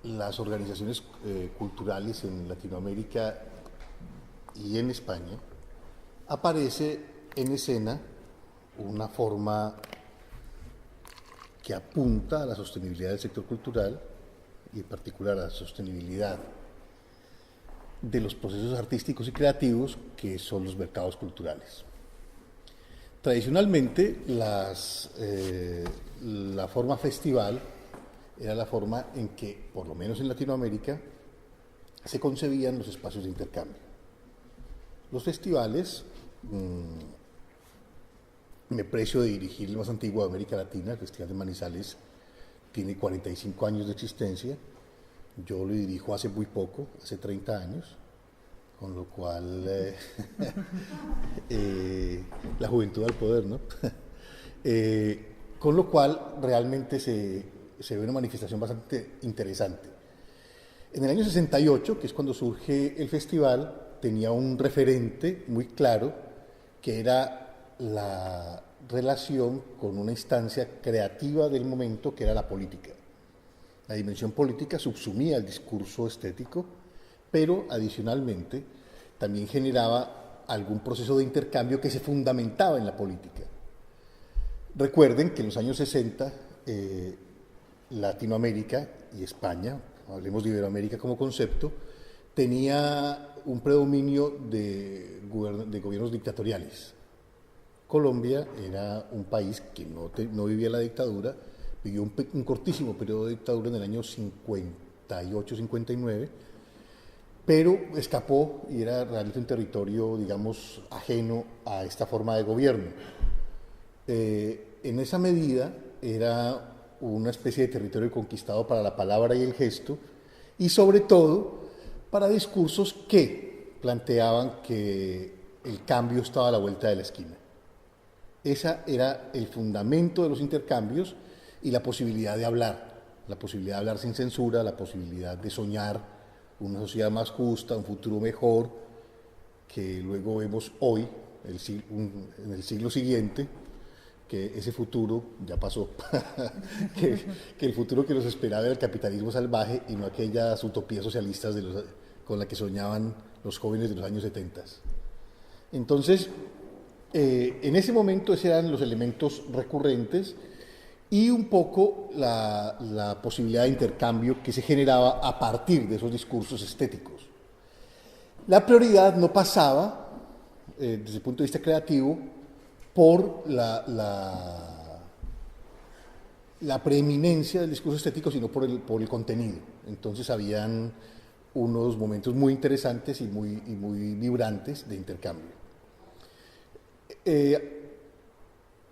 las organizaciones culturales en Latinoamérica y en España, aparece en escena una forma que apunta a la sostenibilidad del sector cultural y en particular a la sostenibilidad de los procesos artísticos y creativos que son los mercados culturales. Tradicionalmente, la forma festival era la forma en que, por lo menos en Latinoamérica, se concebían los espacios de intercambio. Los festivales, me precio de dirigir el más antiguo de América Latina, el Festival de Manizales, tiene 45 años de existencia. Yo lo dirijo hace muy poco, hace 30 años, con lo cual la juventud al poder, ¿no? Con lo cual realmente se ve una manifestación bastante interesante. En el año 68, que es cuando surge el festival, tenía un referente muy claro, que era la relación con una instancia creativa del momento, que era la política. La dimensión política subsumía el discurso estético, pero adicionalmente también generaba algún proceso de intercambio que se fundamentaba en la política. Recuerden que en los años 60, Latinoamérica y España, hablemos de Iberoamérica como concepto, tenía un predominio de gobiernos dictatoriales. Colombia era un país que no vivía la dictadura, vivió un cortísimo periodo de dictadura en el año 58-59, pero escapó y era realmente un territorio, digamos, ajeno a esta forma de gobierno. En esa medida era una especie de territorio conquistado para la palabra y el gesto, y sobre todo para discursos que planteaban que el cambio estaba a la vuelta de la esquina. Ese era el fundamento de los intercambios y la posibilidad de hablar sin censura, la posibilidad de soñar una sociedad más justa, un futuro mejor, que luego vemos hoy, en el siglo siguiente, que ese futuro ya pasó, que el futuro que nos esperaba era el capitalismo salvaje y no aquellas utopías socialistas con las que soñaban los jóvenes de los años 70. Entonces, en ese momento esos eran los elementos recurrentes y un poco la posibilidad de intercambio que se generaba a partir de esos discursos estéticos. La prioridad no pasaba, desde el punto de vista creativo, por la preeminencia del discurso estético, sino por el contenido. Entonces habían unos momentos muy interesantes y muy vibrantes de intercambio.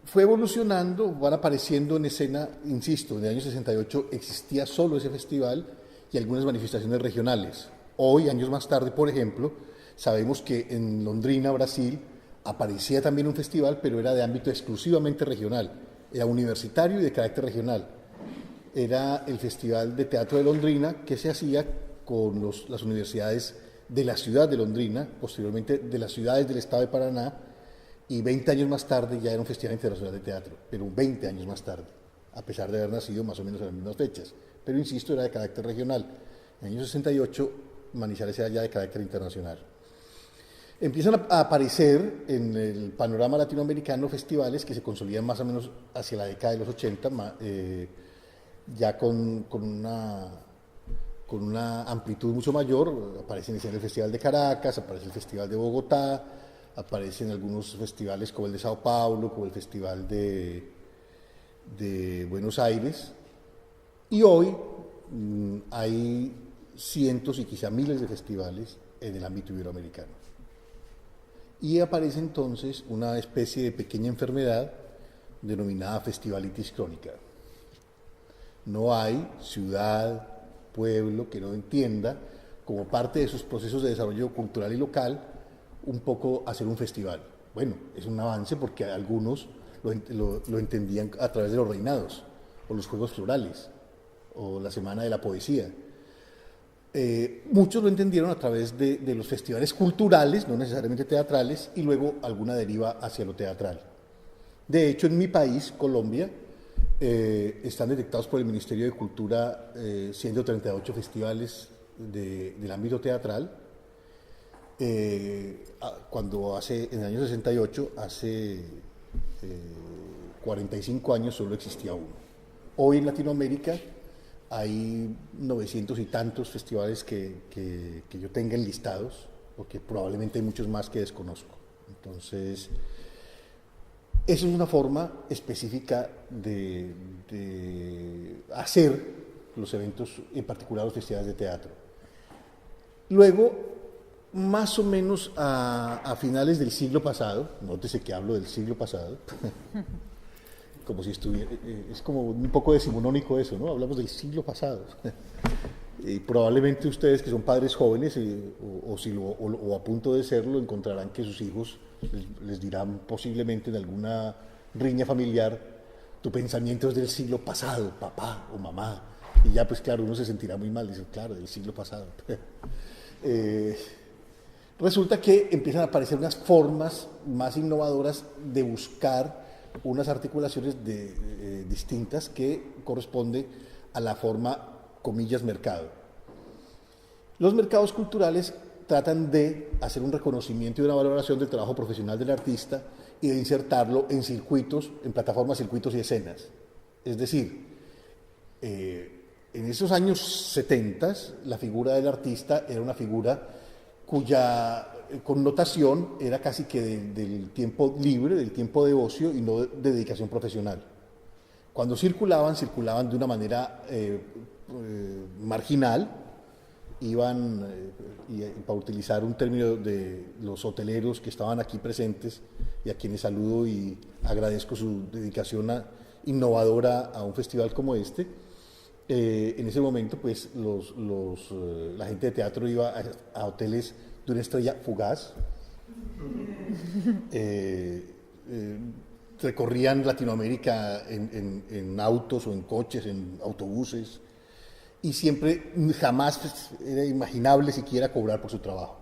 Fue evolucionando, van apareciendo en escena, insisto, en el año 68 existía solo ese festival y algunas manifestaciones regionales. Hoy, años más tarde, por ejemplo, sabemos que en Londrina, Brasil, aparecía también un festival, pero era de ámbito exclusivamente regional, era universitario y de carácter regional. Era el Festival de Teatro de Londrina, que se hacía con las universidades de la ciudad de Londrina, posteriormente de las ciudades del estado de Paraná, y 20 años más tarde ya era un Festival Internacional de Teatro, pero 20 años más tarde, a pesar de haber nacido más o menos en las mismas fechas. Pero insisto, era de carácter regional. En el año 68, Manizales era ya de carácter internacional. Empiezan a aparecer en el panorama latinoamericano festivales que se consolidan más o menos hacia la década de los 80, ya con una amplitud mucho mayor. Aparecen el Festival de Caracas, aparece el Festival de Bogotá, aparecen algunos festivales como el de Sao Paulo, como el Festival de Buenos Aires, y hoy hay cientos y quizá miles de festivales en el ámbito iberoamericano. Y aparece entonces una especie de pequeña enfermedad denominada festivalitis crónica. No hay ciudad, pueblo que no entienda, como parte de sus procesos de desarrollo cultural y local, un poco hacer un festival. Bueno, es un avance porque algunos lo entendían a través de los reinados, o los Juegos Florales, o la Semana de la Poesía. Muchos lo entendieron a través de los festivales culturales, no necesariamente teatrales, y luego alguna deriva hacia lo teatral. De hecho, en mi país, Colombia, están detectados por el Ministerio de Cultura 138 festivales del ámbito teatral. Cuando en el año 68, hace 45 años, solo existía uno. Hoy en Latinoamérica hay 900 y tantos festivales que yo tenga enlistados, porque probablemente hay muchos más que desconozco. Entonces, eso es una forma específica de hacer los eventos, en particular los festivales de teatro. Luego, más o menos a finales del siglo pasado, nótese que hablo del siglo pasado, como si estuviera, es como un poco decimonónico eso, ¿no? Hablamos del siglo pasado. Y probablemente ustedes que son padres jóvenes o a punto de serlo encontrarán que sus hijos les dirán posiblemente en alguna riña familiar: tu pensamiento es del siglo pasado, papá o mamá. Y ya pues claro, uno se sentirá muy mal, dice, claro, del siglo pasado. Resulta que empiezan a aparecer unas formas más innovadoras de buscar unas articulaciones distintas que corresponden a la forma, comillas, mercado. Los mercados culturales tratan de hacer un reconocimiento y una valoración del trabajo profesional del artista y de insertarlo en circuitos, en plataformas, circuitos y escenas. Es decir, en esos años 70 la figura del artista era una figura cuya connotación era casi que del tiempo libre, del tiempo de ocio y no de dedicación profesional. Cuando circulaban de una manera marginal, iban, y para utilizar un término de los hoteleros que estaban aquí presentes y a quienes saludo y agradezco su dedicación innovadora a un festival como este, en ese momento pues la gente de teatro iba a hoteles de una estrella fugaz, recorrían Latinoamérica en autos o en coches, en autobuses, y siempre, jamás era imaginable siquiera cobrar por su trabajo.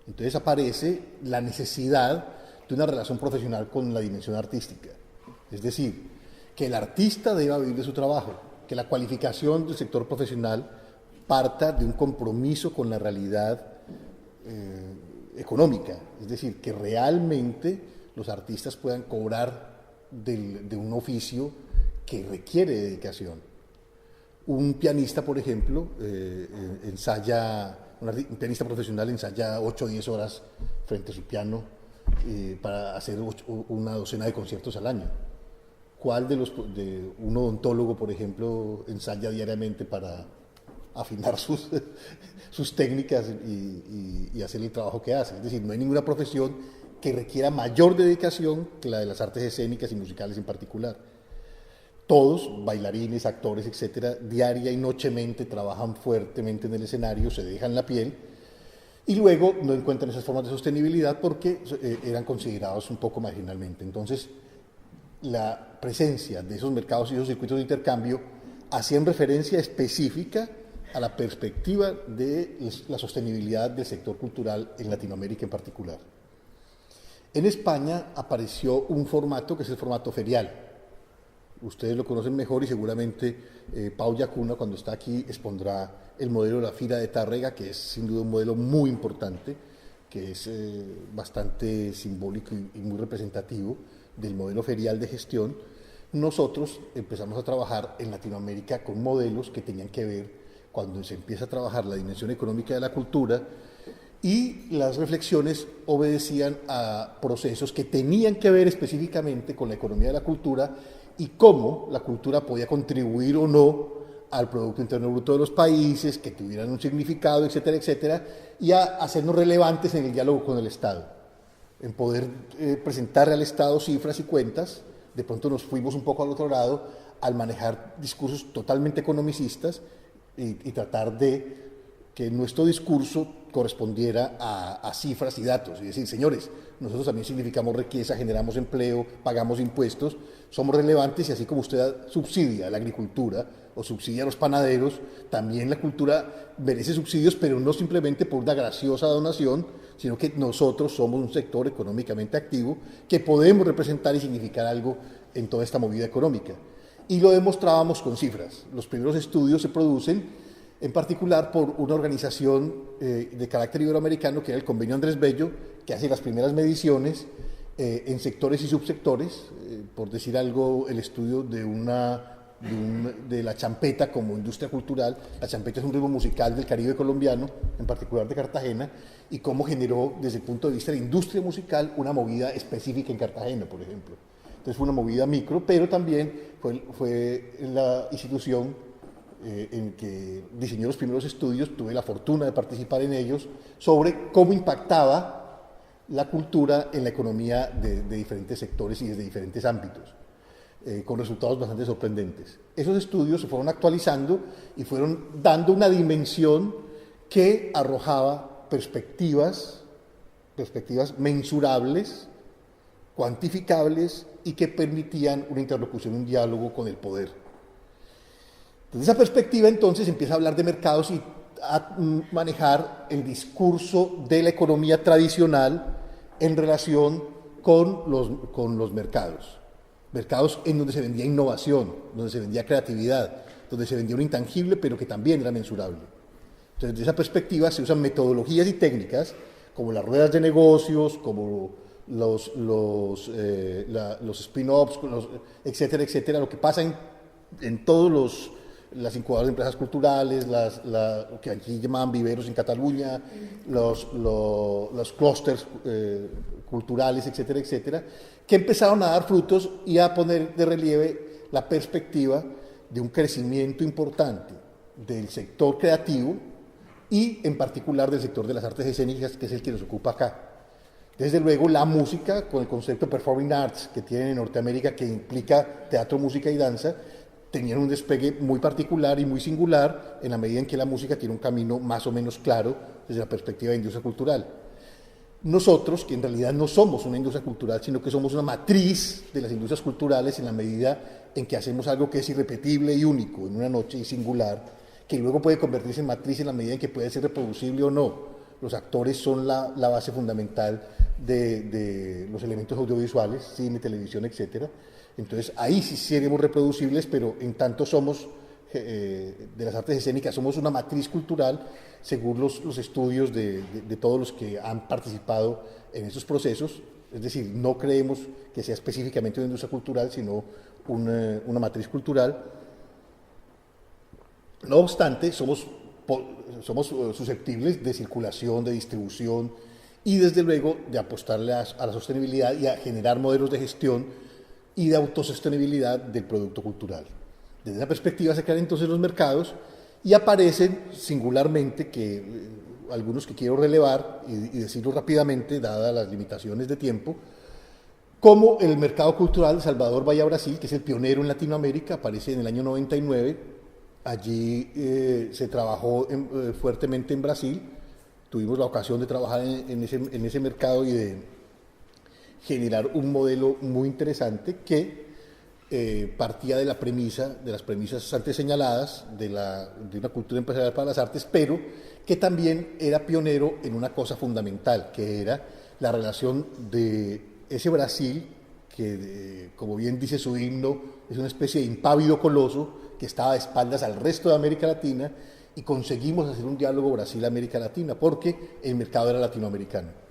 Entonces aparece la necesidad de una relación profesional con la dimensión artística. Es decir, que el artista deba vivir de su trabajo, que la cualificación del sector profesional parta de un compromiso con la realidad económica. Es decir, que realmente los artistas puedan cobrar de un oficio que requiere dedicación. Un pianista, por ejemplo, un pianista profesional ensaya 8 o 10 horas frente a su piano para hacer una docena de conciertos al año. ¿Cuál de un odontólogo, por ejemplo, ensaya diariamente para afinar sus técnicas y hacer el trabajo que hace? Es decir, no hay ninguna profesión que requiera mayor dedicación que la de las artes escénicas y musicales en particular. Todos, bailarines, actores, etcétera, diaria y nochemente trabajan fuertemente en el escenario, se dejan la piel y luego no encuentran esas formas de sostenibilidad porque eran considerados un poco marginalmente. Entonces, la presencia de esos mercados y esos circuitos de intercambio hacían referencia específica a la perspectiva de la sostenibilidad del sector cultural en Latinoamérica en particular. En España apareció un formato que es el formato ferial. Ustedes lo conocen mejor y seguramente Pau Yacuna, cuando está aquí, expondrá el modelo de la Fira de Tárrega, que es sin duda un modelo muy importante, que es bastante simbólico y muy representativo del modelo ferial de gestión. Nosotros empezamos a trabajar en Latinoamérica con modelos que tenían que ver, cuando se empieza a trabajar la dimensión económica de la cultura, y las reflexiones obedecían a procesos que tenían que ver específicamente con la economía de la cultura y cómo la cultura podía contribuir o no al Producto Interno Bruto de los países, que tuvieran un significado, etcétera, etcétera, y a hacernos relevantes en el diálogo con el Estado, en poder presentarle al Estado cifras y cuentas. De pronto nos fuimos un poco al otro lado al manejar discursos totalmente economicistas y tratar de que nuestro discurso correspondiera a cifras y datos, y decir, señores, nosotros también significamos riqueza, generamos empleo, pagamos impuestos, somos relevantes, y así como usted subsidia la agricultura o subsidia a los panaderos, también la cultura merece subsidios, pero no simplemente por una graciosa donación, sino que nosotros somos un sector económicamente activo que podemos representar y significar algo en toda esta movida económica. y lo demostrábamos con cifras. Los primeros estudios se producen en particular por una organización de carácter iberoamericano, que era el Convenio Andrés Bello, que hace las primeras mediciones en sectores y subsectores, por decir algo, el estudio de la champeta como industria cultural. La champeta es un ritmo musical del Caribe colombiano, en particular de Cartagena, y cómo generó desde el punto de vista de la industria musical una movida específica en Cartagena, por ejemplo. Entonces fue una movida micro, pero también fue la institución en que diseñó los primeros estudios, tuve la fortuna de participar en ellos, sobre cómo impactaba la cultura en la economía de diferentes sectores y desde diferentes ámbitos, con resultados bastante sorprendentes. Esos estudios se fueron actualizando y fueron dando una dimensión que arrojaba perspectivas mensurables, cuantificables y que permitían una interlocución, un diálogo con el poder. Desde esa perspectiva, entonces, empieza a hablar de mercados y a manejar el discurso de la economía tradicional en relación con los mercados. Mercados en donde se vendía innovación, donde se vendía creatividad, donde se vendía un intangible, pero que también era mensurable. Entonces, desde esa perspectiva se usan metodologías y técnicas como las ruedas de negocios, como los spin-offs, etcétera, etcétera, lo que pasa en todos las incubadoras de empresas culturales, lo que aquí llamaban viveros en Cataluña, los clústeres culturales, etcétera, etcétera, que empezaron a dar frutos y a poner de relieve la perspectiva de un crecimiento importante del sector creativo y en particular del sector de las artes escénicas, que es el que nos ocupa acá. Desde luego la música, con el concepto Performing Arts que tienen en Norteamérica, que implica teatro, música y danza, tenían un despegue muy particular y muy singular en la medida en que la música tiene un camino más o menos claro desde la perspectiva de industria cultural. Nosotros, que en realidad no somos una industria cultural, sino que somos una matriz de las industrias culturales en la medida en que hacemos algo que es irrepetible y único en una noche y singular, que luego puede convertirse en matriz en la medida en que puede ser reproducible o no. Los actores son la base fundamental de los elementos audiovisuales, cine, televisión, etcétera. Entonces ahí sí seremos reproducibles, pero en tanto somos de las artes escénicas, somos una matriz cultural según los estudios de todos los que han participado en estos procesos. Es decir, no creemos que sea específicamente una industria cultural, sino una matriz cultural. No obstante, somos susceptibles de circulación, de distribución y desde luego de apostarle a la sostenibilidad y a generar modelos de gestión y de autosostenibilidad del producto cultural. Desde esa perspectiva se crean entonces los mercados y aparecen singularmente, algunos que quiero relevar y decirlo rápidamente, dadas las limitaciones de tiempo, como el mercado cultural de Salvador Bahía Brasil, que es el pionero en Latinoamérica, aparece en el año 99. Allí se trabajó fuertemente en Brasil, tuvimos la ocasión de trabajar en ese mercado y de generar un modelo muy interesante que partía de las premisas antes señaladas de una cultura empresarial para las artes, pero que también era pionero en una cosa fundamental, que era la relación de ese Brasil, que como bien dice su himno, es una especie de impávido coloso que estaba de espaldas al resto de América Latina, y conseguimos hacer un diálogo Brasil-América Latina, porque el mercado era latinoamericano.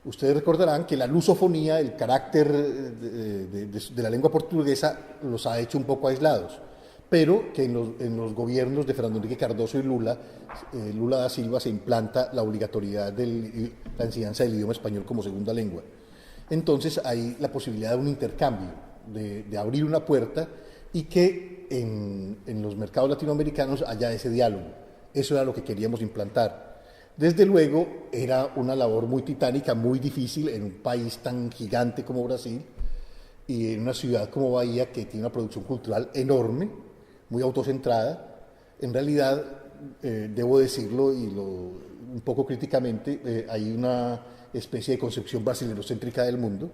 Ustedes recordarán que la lusofonía, el carácter de la lengua portuguesa, los ha hecho un poco aislados, pero que en los gobiernos de Fernando Henrique Cardoso y Lula da Silva, se implanta la obligatoriedad de la enseñanza del idioma español como segunda lengua. Entonces hay la posibilidad de un intercambio, de abrir una puerta y que en los mercados latinoamericanos haya ese diálogo. Eso era lo que queríamos implantar. Desde luego era una labor muy titánica, muy difícil en un país tan gigante como Brasil y en una ciudad como Bahía, que tiene una producción cultural enorme, muy autocentrada. En realidad, debo decirlo un poco críticamente, hay una especie de concepción brasilerocéntrica del mundo,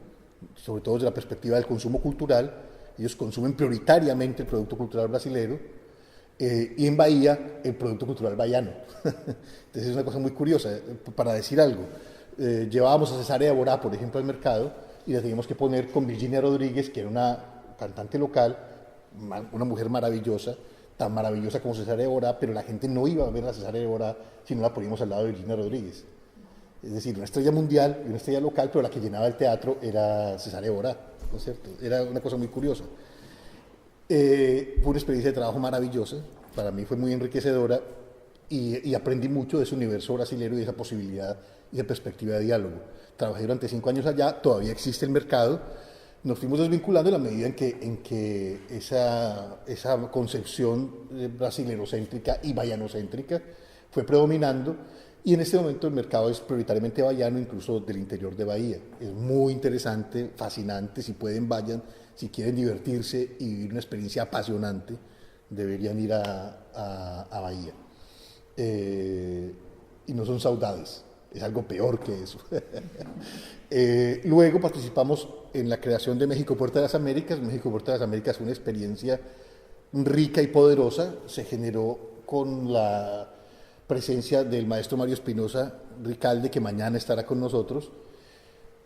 sobre todo desde la perspectiva del consumo cultural. Ellos consumen prioritariamente el producto cultural brasilero, y en Bahía el producto cultural bahiano. Entonces es una cosa muy curiosa. Para decir algo, llevábamos a Cesárea Borá, por ejemplo, al mercado, y le teníamos que poner con Virginia Rodríguez, que era una cantante local, una mujer maravillosa, tan maravillosa como Cesarea Evora, pero la gente no iba a ver a Cesarea Evora si no la poníamos al lado de Virginia Rodríguez. Es decir, una estrella mundial y una estrella local, pero la que llenaba el teatro era Cesarea Evora, ¿no es cierto? Era una cosa muy curiosa. Fue una experiencia de trabajo maravillosa, para mí fue muy enriquecedora y aprendí mucho de ese universo brasilero y de esa posibilidad y esa perspectiva de diálogo. Trabajé durante 5 años allá, todavía existe el mercado, nos fuimos desvinculando en la medida en que esa concepción brasilerocéntrica y bahianocéntrica fue predominando, y en este momento el mercado es prioritariamente bahiano, incluso del interior de Bahía. Es muy interesante, fascinante, si pueden vayan, si quieren divertirse y vivir una experiencia apasionante, deberían ir a Bahía. Y no son saudades, es algo peor que eso. Luego participamos en la creación de México Puerta de las Américas. México Puerta de las Américas fue una experiencia rica y poderosa, se generó con la presencia del maestro Mario Espinosa Ricalde, que mañana estará con nosotros.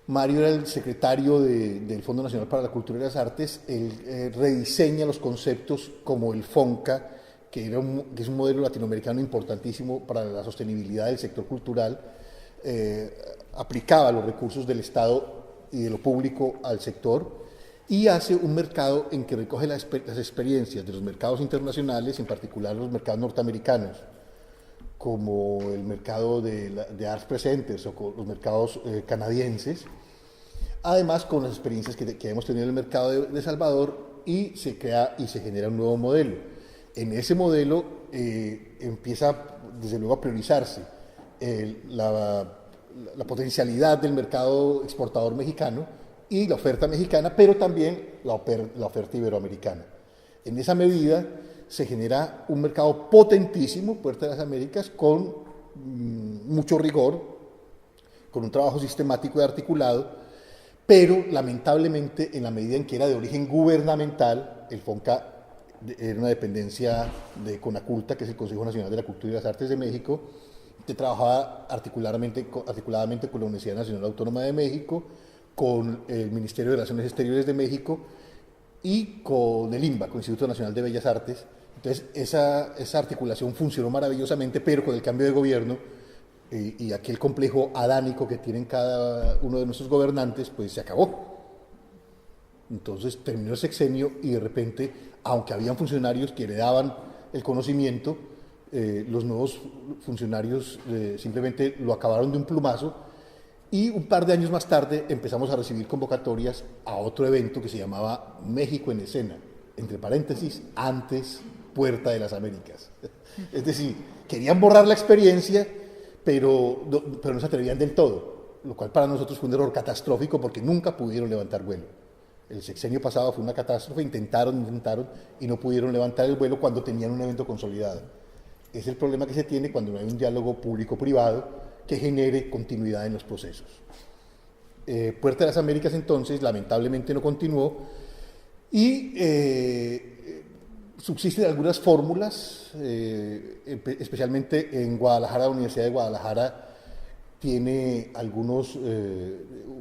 Mario era el secretario del Fondo Nacional para la Cultura y las Artes. Él rediseña los conceptos como el FONCA, que es un modelo latinoamericano importantísimo para la sostenibilidad del sector cultural. Aplicaba los recursos del Estado y de lo público al sector y hace un mercado en que recoge las experiencias de los mercados internacionales, en particular los mercados norteamericanos, como el mercado de Arts Presenters o los mercados canadienses, además con las experiencias que hemos tenido en el mercado de Salvador, y se crea y se genera un nuevo modelo. En ese modelo empieza desde luego a priorizarse la potencialidad del mercado exportador mexicano y la oferta mexicana, pero también la oferta iberoamericana. En esa medida se genera un mercado potentísimo, Puerta de las Américas, con mucho rigor, con un trabajo sistemático y articulado, pero lamentablemente en la medida en que era de origen gubernamental, el FONCA era una dependencia de CONACULTA, que es el Consejo Nacional de la Cultura y las Artes de México, que trabajaba articuladamente con la Universidad Nacional Autónoma de México, con el Ministerio de Relaciones Exteriores de México y con el INBA, con el Instituto Nacional de Bellas Artes. Entonces esa articulación funcionó maravillosamente, pero con el cambio de gobierno y aquel complejo adánico que tienen cada uno de nuestros gobernantes, pues se acabó. Entonces terminó el sexenio y de repente, aunque habían funcionarios que heredaban el conocimiento, los nuevos funcionarios simplemente lo acabaron de un plumazo, y un par de años más tarde empezamos a recibir convocatorias a otro evento que se llamaba México en Escena, entre paréntesis, antes Puerta de las Américas. Es decir, querían borrar la experiencia, pero no se atrevían del todo, lo cual para nosotros fue un error catastrófico porque nunca pudieron levantar vuelo. El sexenio pasado fue una catástrofe, intentaron y no pudieron levantar el vuelo cuando tenían un evento consolidado. Es el problema que se tiene cuando no hay un diálogo público-privado que genere continuidad en los procesos. Puerta de las Américas entonces lamentablemente no continuó y subsisten algunas fórmulas, especialmente en Guadalajara. La Universidad de Guadalajara tiene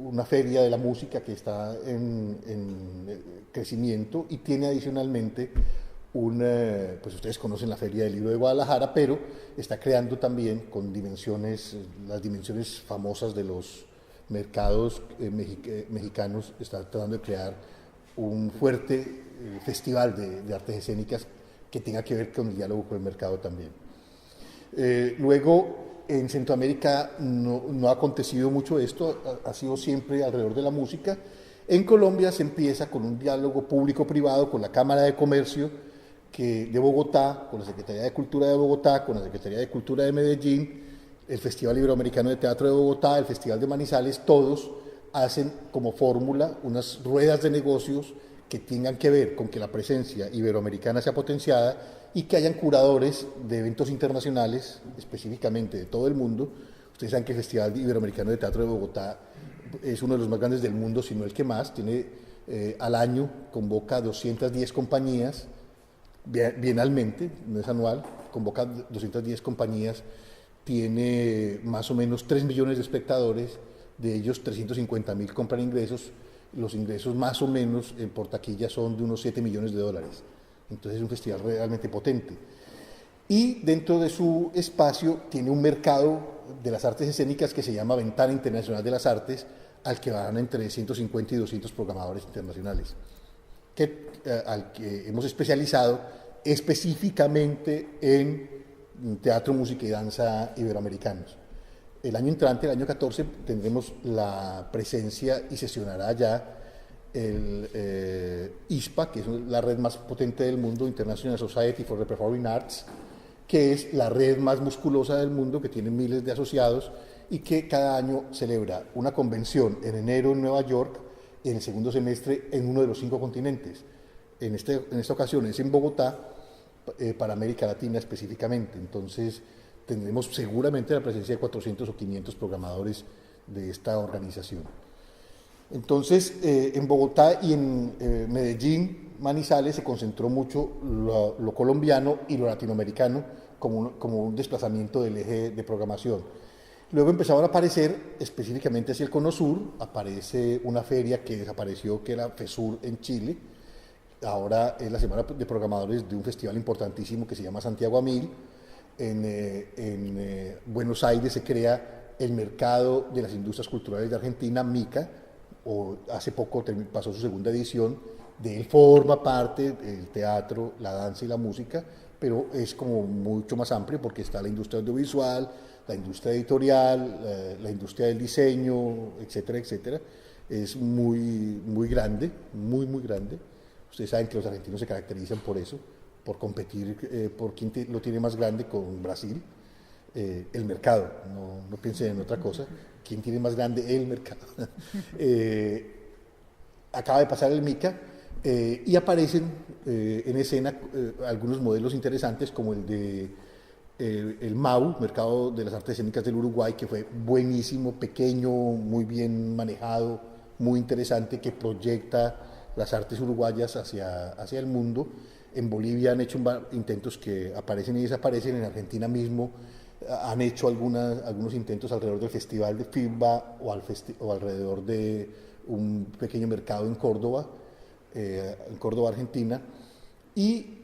una feria de la música que está en crecimiento, y tiene adicionalmente pues ustedes conocen la Feria del Libro de Guadalajara, pero está creando también con las dimensiones famosas de los mercados mexicanos, está tratando de crear un fuerte festival de artes escénicas que tenga que ver con el diálogo con el mercado también. Luego, en Centroamérica no ha acontecido mucho esto, ha sido siempre alrededor de la música. En Colombia se empieza con un diálogo público-privado con la Cámara de Comercio de Bogotá, con la Secretaría de Cultura de Bogotá, con la Secretaría de Cultura de Medellín, el Festival Iberoamericano de Teatro de Bogotá, el Festival de Manizales. Todos hacen como fórmula unas ruedas de negocios que tengan que ver con que la presencia iberoamericana sea potenciada y que hayan curadores de eventos internacionales, específicamente de todo el mundo. Ustedes saben que el Festival Iberoamericano de Teatro de Bogotá es uno de los más grandes del mundo, si no el que más. Tiene al año, convoca 210 compañías, bienalmente, no es anual, convoca 210 compañías, tiene más o menos 3 millones de espectadores, de ellos 350.000 compran ingresos. Los ingresos más o menos por taquilla son de unos $7 millones. Entonces es un festival realmente potente. Y dentro de su espacio tiene un mercado de las artes escénicas que se llama Ventana Internacional de las Artes, al que van entre 150 y 200 programadores internacionales, al que hemos especializado específicamente en teatro, música y danza iberoamericanos. El año entrante, el año 14, tendremos la presencia y sesionará ya el ISPA, que es la red más potente del mundo, International Society for the Performing Arts, que es la red más musculosa del mundo, que tiene miles de asociados y que cada año celebra una convención en enero en Nueva York y en el segundo semestre en uno de los 5 continentes. En esta ocasión es en Bogotá, para América Latina específicamente. Entonces tendremos seguramente la presencia de 400 o 500 programadores de esta organización. Entonces, en Bogotá y en Medellín, Manizales, se concentró mucho lo colombiano y lo latinoamericano como un desplazamiento del eje de programación. Luego empezaron a aparecer, específicamente hacia el Cono Sur, aparece una feria que desapareció, que era FESUR en Chile. Ahora es la semana de programadores de un festival importantísimo que se llama Santiago a Mil. En Buenos Aires se crea el Mercado de las Industrias Culturales de Argentina, MICA, o hace poco pasó su segunda edición. De él forma parte el teatro, la danza y la música, pero es como mucho más amplio porque está la industria audiovisual, la industria editorial, la industria del diseño, etcétera, etcétera. Es muy, muy grande, muy, muy grande. Ustedes saben que los argentinos se caracterizan por eso, por competir por quién lo tiene más grande con Brasil. El mercado, no piensen en otra cosa, quién tiene más grande el mercado. Acaba de pasar el MICA y aparecen en escena algunos modelos interesantes como el de el MAU, Mercado de las Artes Escénicas del Uruguay, que fue buenísimo, pequeño, muy bien manejado, muy interesante, que proyecta las artes uruguayas hacia el mundo. En Bolivia han hecho intentos que aparecen y desaparecen. En Argentina mismo han hecho algunos intentos alrededor del Festival de FIBA o alrededor de un pequeño mercado en Córdoba, Argentina. Y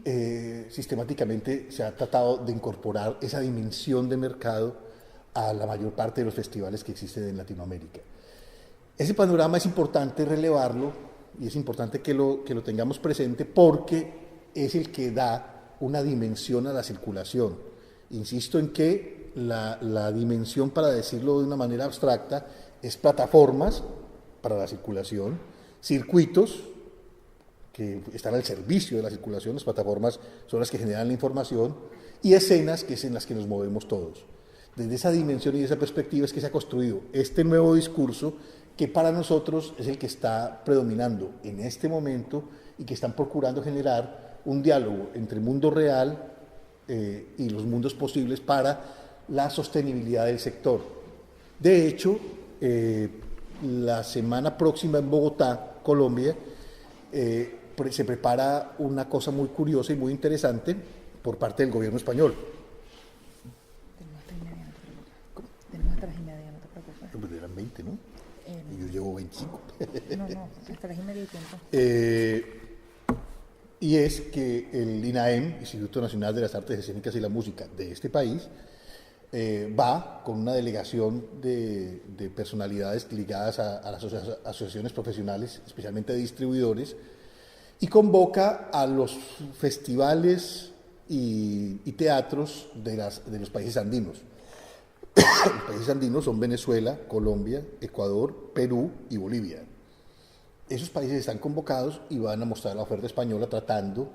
sistemáticamente se ha tratado de incorporar esa dimensión de mercado a la mayor parte de los festivales que existen en Latinoamérica. Ese panorama es importante relevarlo y es importante que lo tengamos presente porque es el que da una dimensión a la circulación. Insisto en que la dimensión, para decirlo de una manera abstracta, es plataformas para la circulación, circuitos que están al servicio de la circulación, las plataformas son las que generan la información, y escenas, que es en las que nos movemos todos. Desde esa dimensión y esa perspectiva es que se ha construido este nuevo discurso que para nosotros es el que está predominando en este momento y que están procurando generar un diálogo entre el mundo real y los mundos posibles para la sostenibilidad del sector. De hecho, la semana próxima en Bogotá, Colombia, se prepara una cosa muy curiosa y muy interesante por parte del gobierno español. Tenemos hasta las 1:30, no te preocupes. Pues eran 20, ¿no? Y yo llevo 25. No, hasta las 1:30 y tiempo. Y es que el INAEM, Instituto Nacional de las Artes Escénicas y la Música de este país, va con una delegación de personalidades ligadas a las asociaciones profesionales, especialmente de distribuidores, y convoca a los festivales y teatros de los países andinos. Los países andinos son Venezuela, Colombia, Ecuador, Perú y Bolivia. Esos países están convocados y van a mostrar la oferta española tratando,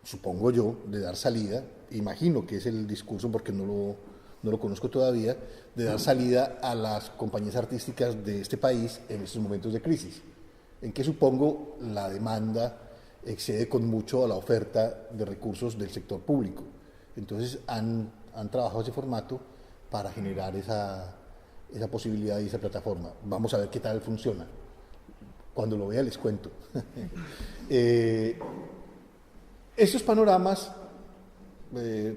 supongo yo, de dar salida, imagino que es el discurso porque no lo conozco todavía, de dar salida a las compañías artísticas de este país en estos momentos de crisis, en que supongo la demanda excede con mucho a la oferta de recursos del sector público. Entonces han trabajado ese formato para generar esa posibilidad y esa plataforma. Vamos a ver qué tal funciona. Cuando lo vea les cuento. Estos panoramas,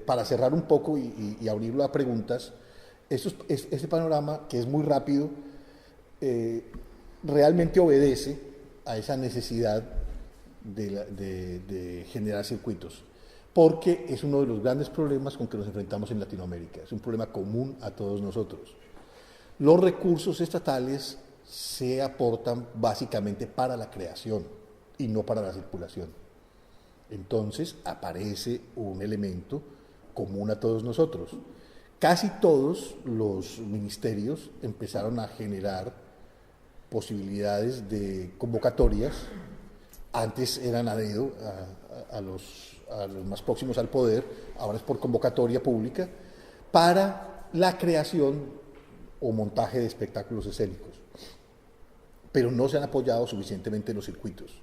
para cerrar un poco y abrirlo a preguntas, este panorama, que es muy rápido, realmente obedece a esa necesidad de generar circuitos, porque es uno de los grandes problemas con que nos enfrentamos en Latinoamérica, es un problema común a todos nosotros. Los recursos estatales se aportan básicamente para la creación y no para la circulación. Entonces aparece un elemento común a todos nosotros. Casi todos los ministerios empezaron a generar posibilidades de convocatorias. Antes eran a dedo a los más próximos al poder, ahora es por convocatoria pública, para la creación o montaje de espectáculos escénicos. Pero no se han apoyado suficientemente los circuitos.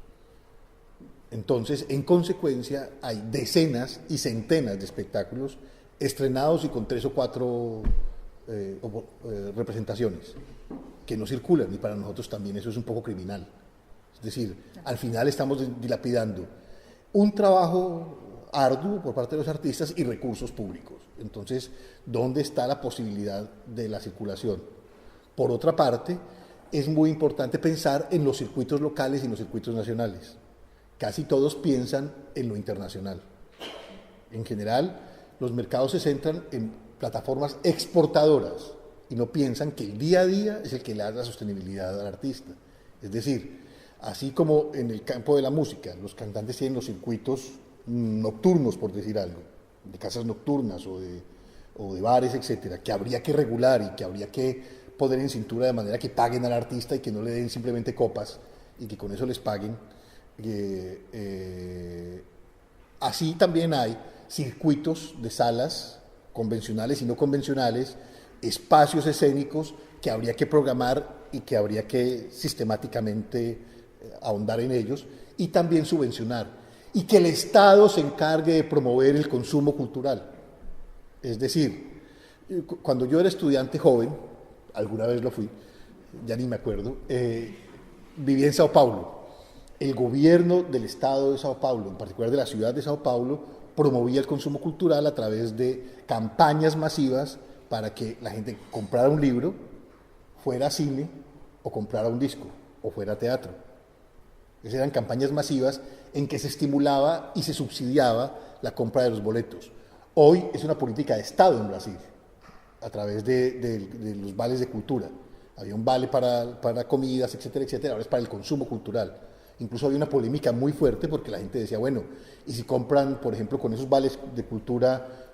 Entonces, en consecuencia, hay decenas y centenas de espectáculos estrenados y con 3 o 4 representaciones que no circulan, y para nosotros también eso es un poco criminal. Es decir, al final estamos dilapidando un trabajo arduo por parte de los artistas y recursos públicos. Entonces, ¿dónde está la posibilidad de la circulación? Por otra parte, es muy importante pensar en los circuitos locales y en los circuitos nacionales. Casi todos piensan en lo internacional. En general, los mercados se centran en plataformas exportadoras y no piensan que el día a día es el que le da la sostenibilidad al artista. Es decir, así como en el campo de la música, los cantantes tienen los circuitos nocturnos, por decir algo, de casas nocturnas o de bares, etcétera, que habría que regular y que habría que poner en cintura de manera que paguen al artista y que no le den simplemente copas y que con eso les paguen. Así también hay circuitos de salas convencionales y no convencionales, espacios escénicos que habría que programar y que habría que sistemáticamente ahondar en ellos y también subvencionar, y que el Estado se encargue de promover el consumo cultural. Es decir, cuando yo era estudiante joven, alguna vez lo fui, ya ni me acuerdo, vivía en Sao Paulo. El gobierno del estado de Sao Paulo, en particular de la ciudad de Sao Paulo, promovía el consumo cultural a través de campañas masivas para que la gente comprara un libro, fuera a cine o comprara un disco o fuera a teatro. Esas eran campañas masivas en que se estimulaba y se subsidiaba la compra de los boletos. Hoy es una política de Estado en Brasil, a través de los vales de cultura. Había un vale para comidas, etcétera, etcétera, ahora es para el consumo cultural. Incluso había una polémica muy fuerte porque la gente decía, bueno, y si compran, por ejemplo, con esos vales de cultura,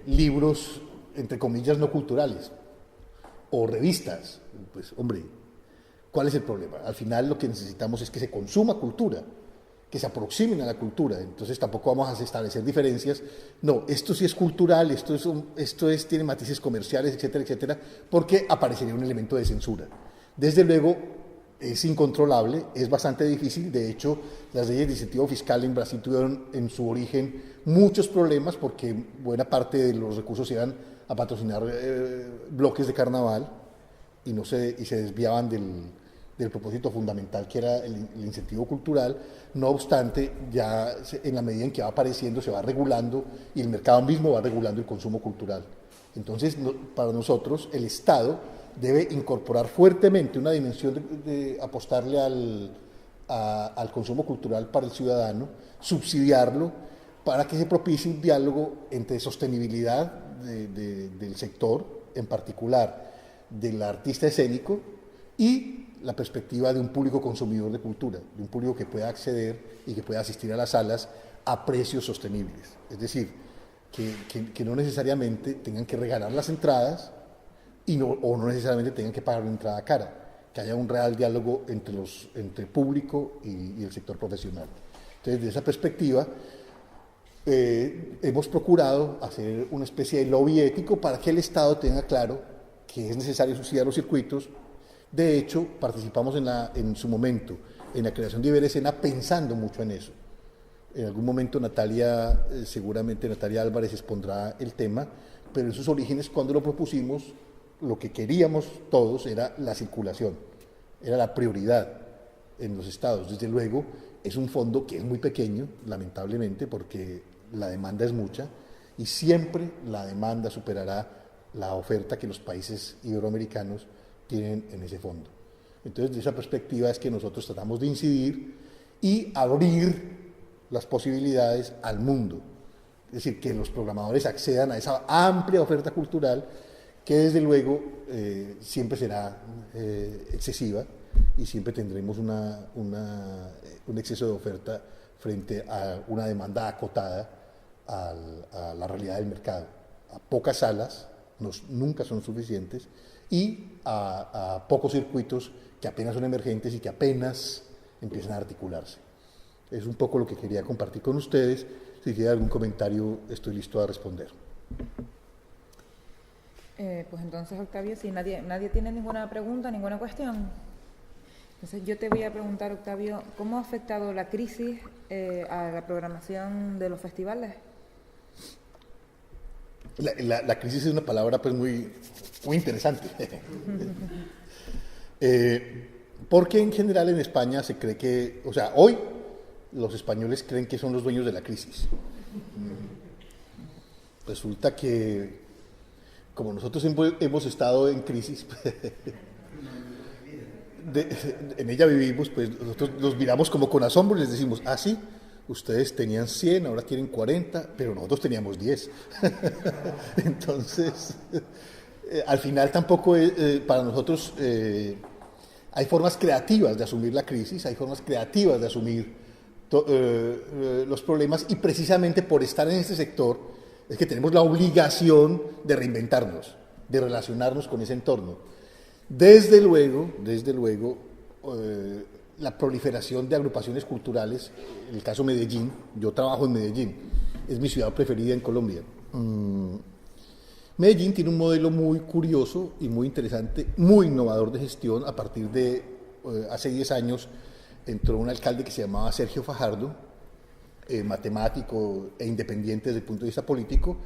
libros, entre comillas, no culturales, o revistas, pues, hombre, ¿cuál es el problema? Al final lo que necesitamos es que se consuma cultura, que se aproximen a la cultura, entonces tampoco vamos a establecer diferencias, no, esto sí es cultural, tiene matices comerciales, etcétera, etcétera, porque aparecería un elemento de censura. Desde luego, es incontrolable, es bastante difícil. De hecho, las leyes de incentivo fiscal en Brasil tuvieron en su origen muchos problemas porque buena parte de los recursos iban a patrocinar bloques de carnaval y se desviaban del propósito fundamental que era el incentivo cultural. No obstante, ya en la medida en que va apareciendo se va regulando y el mercado mismo va regulando el consumo cultural. Entonces, para nosotros, el Estado debe incorporar fuertemente una dimensión de apostarle al consumo cultural para el ciudadano, subsidiarlo para que se propicie un diálogo entre sostenibilidad del sector, en particular del artista escénico, y la perspectiva de un público consumidor de cultura, de un público que pueda acceder y que pueda asistir a las salas a precios sostenibles. Es decir, que no necesariamente tengan que regalar las entradas o no necesariamente tengan que pagar una entrada cara, que haya un real diálogo entre el público y el sector profesional. Entonces, desde esa perspectiva, hemos procurado hacer una especie de lobby ético para que el Estado tenga claro que es necesario subsidiar los circuitos. De hecho, participamos en su momento en la creación de Iberescena pensando mucho en eso. En algún momento seguramente Natalia Álvarez expondrá el tema, pero en sus orígenes, cuando lo propusimos, lo que queríamos todos era la circulación, era la prioridad en los estados. Desde luego, es un fondo que es muy pequeño, lamentablemente, porque la demanda es mucha y siempre la demanda superará la oferta que los países iberoamericanos tienen en ese fondo. Entonces, de esa perspectiva es que nosotros tratamos de incidir y abrir las posibilidades al mundo. Es decir, que los programadores accedan a esa amplia oferta cultural que desde luego siempre será excesiva y siempre tendremos un exceso de oferta frente a una demanda acotada a la realidad del mercado. A pocas salas, nunca son suficientes, y a pocos circuitos que apenas son emergentes y que apenas empiezan a articularse. Es un poco lo que quería compartir con ustedes. Si tienen algún comentario, estoy listo a responder. Pues entonces, Octavio, si nadie tiene ninguna pregunta, ninguna cuestión, entonces yo te voy a preguntar, Octavio, ¿cómo ha afectado la crisis a la programación de los festivales? La crisis es una palabra pues muy interesante. Porque en general en España se cree que, o sea, hoy los españoles creen que son los dueños de la crisis. Resulta que, como nosotros hemos estado en crisis, en ella vivimos, pues nosotros nos miramos como con asombro y les decimos, ah, sí, ustedes tenían 100, ahora tienen 40, pero nosotros teníamos 10. Entonces, al final tampoco para nosotros hay formas creativas de asumir la crisis, hay formas creativas de asumir los problemas, y precisamente por estar en este sector es que tenemos la obligación de reinventarnos, de relacionarnos con ese entorno. Desde luego, la proliferación de agrupaciones culturales, en el caso de Medellín, yo trabajo en Medellín, es mi ciudad preferida en Colombia. Medellín tiene un modelo muy curioso y muy interesante, muy innovador de gestión. A partir de hace 10 años entró un alcalde que se llamaba Sergio Fajardo, matemático e independiente desde el punto de vista político,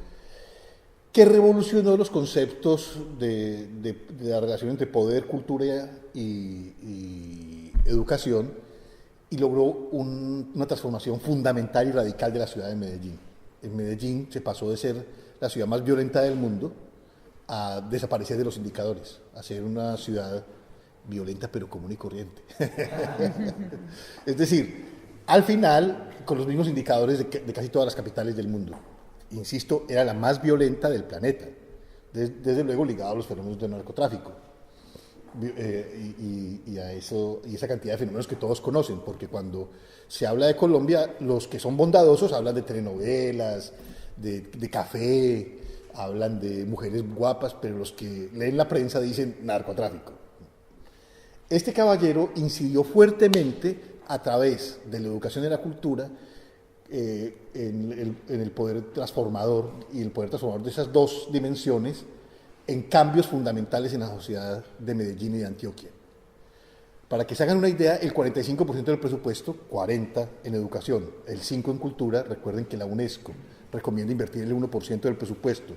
que revolucionó los conceptos de la relación entre poder, cultura y educación, y logró una transformación fundamental y radical de la ciudad de Medellín. En Medellín se pasó de ser la ciudad más violenta del mundo a desaparecer de los indicadores, a ser una ciudad violenta pero común y corriente. Es decir, al final, con los mismos indicadores de casi todas las capitales del mundo. Insisto, era la más violenta del planeta, desde luego ligada a los fenómenos del narcotráfico y a esa cantidad de fenómenos que todos conocen, porque cuando se habla de Colombia, los que son bondadosos hablan de telenovelas, de café, hablan de mujeres guapas, pero los que leen la prensa dicen narcotráfico. Este caballero incidió fuertemente a través de la educación y la cultura en el poder transformador, y el poder transformador de esas dos dimensiones, en cambios fundamentales en la sociedad de Medellín y de Antioquia. Para que se hagan una idea, el 45% del presupuesto, 40% en educación, el 5% en cultura. Recuerden que la UNESCO recomienda invertir el 1% del presupuesto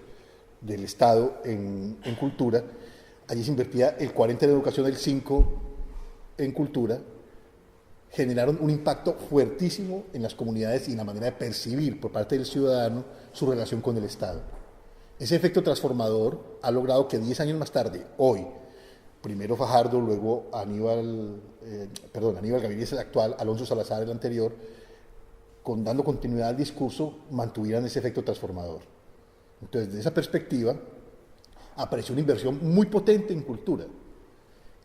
del Estado en cultura. Allí se invertía el 40% en educación, el 5% en cultura. Generaron un impacto fuertísimo en las comunidades y en la manera de percibir por parte del ciudadano su relación con el Estado. Ese efecto transformador ha logrado que 10 años más tarde, hoy, primero Fajardo, luego Aníbal Gaviria es el actual, Alonso Salazar el anterior, dando continuidad al discurso, mantuvieran ese efecto transformador. Entonces, desde esa perspectiva, apareció una inversión muy potente en cultura,